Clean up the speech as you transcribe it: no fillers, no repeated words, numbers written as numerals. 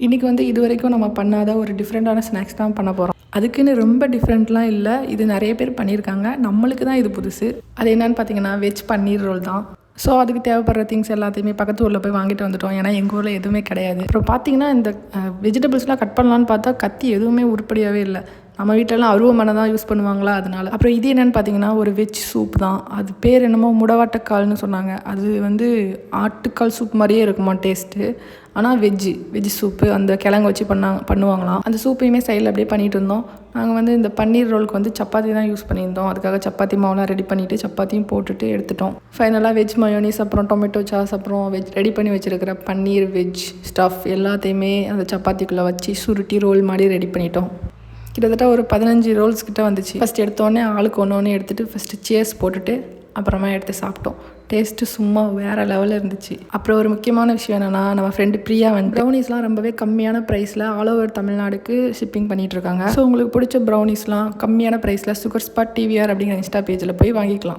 இன்றைக்கி வந்து இது வரைக்கும் நம்ம பண்ணாத ஒரு டிஃப்ரெண்ட்டான ஸ்நாக்ஸ் தான் பண்ண போகிறோம். அதுக்குன்னு ரொம்ப டிஃப்ரெண்ட்லாம் இல்லை, இது நிறைய பேர் பண்ணியிருக்காங்க, நம்மளுக்கு தான் இது புதுசு. அது என்னென்னு பார்த்தீங்கன்னா வெஜ் பன்னீர் ரோல் தான். ஸோ அதுக்கு தேவைப்படுற திங்ஸ் எல்லாத்தையுமே பக்கத்து ஊரில் போய் வாங்கிட்டு வந்துட்டோம். ஏன்னா எங்கள் ஊரில் எதுவுமே கிடையாது. அப்புறம் பார்த்தீங்கன்னா இந்த வெஜிடபிள்ஸ்லாம் கட் பண்ணலான்னு பார்த்தா கத்தி எதுவுமே உருப்படியாகவே இல்லை. நம்ம வீட்டிலலாம் அருவமனை தான் யூஸ் பண்ணுவாங்களா, அதனால. அப்புறம் இது என்னென்னு பார்த்தீங்கன்னா ஒரு வெஜ் சூப் தான். அது பேர் என்னமோ முடவாட்டக்கால்னு சொன்னாங்க. அது வந்து ஆட்டுக்கால் சூப் மாதிரியே இருக்குமா டேஸ்ட்டு. ஆனால் வெஜ் சூப்பு அந்த கிழங்கு வச்சு பண்ணுவாங்களாம். அந்த சூப்பையுமே சைடில் அப்படியே பண்ணிகிட்டு இருந்தோம். நாங்கள் வந்து இந்த பன்னீர் ரோலுக்கு வந்து சப்பாத்தி தான் யூஸ் பண்ணியிருந்தோம். அதுக்காக சப்பாத்தி மாவுலாம் ரெடி பண்ணிவிட்டு சப்பாத்தியும் போட்டுட்டு எடுத்துட்டோம். ஃபைனலாக வெஜ் மயோனிஸ், அப்புறம் டொமேட்டோ சாஸ், அப்புறம் ரெடி பண்ணி வச்சுருக்கிற பன்னீர் வெஜ் ஸ்டஃப் எல்லாத்தையுமே அந்த சப்பாத்திக்குள்ளே வச்சு சுருட்டி ரோல் மாதிரி ரெடி பண்ணிட்டோம். கிட்டத்தட்ட ஒரு 15 ரோல்ஸ் கிட்ட வந்துச்சு. ஃபஸ்ட் எடுத்தோடனே ஆளுக்கு ஒன்று எடுத்துகிட்டு ஃபஸ்ட்டு சேர்ஸ் போட்டுட்டு அப்புறமா எடுத்து சாப்பிட்டோம். டேஸ்ட்டு சும்மா வேறு லெவலில் இருந்துச்சு. அப்புறம் ஒரு முக்கியமான விஷயம் என்னென்னா, நம்ம ஃப்ரெண்டு பிரியா வந்து ப்ரௌனிஸ்லாம் ரொம்பவே கம்மியான ப்ரைஸில் ஆல் ஓவர் தமிழ்நாடுக்கு ஷிப்பிங் பண்ணிகிட்ருக்காங்க. ஸோ உங்களுக்கு பிடிச்ச ப்ரௌனிஸ்லாம் கம்மியான ப்ரைஸில் சுகர் ஸ்பாட் டிவிஆர் அப்படிங்கிற இன்ஸ்டா பேஜில் போய் வாங்கிக்கலாம்.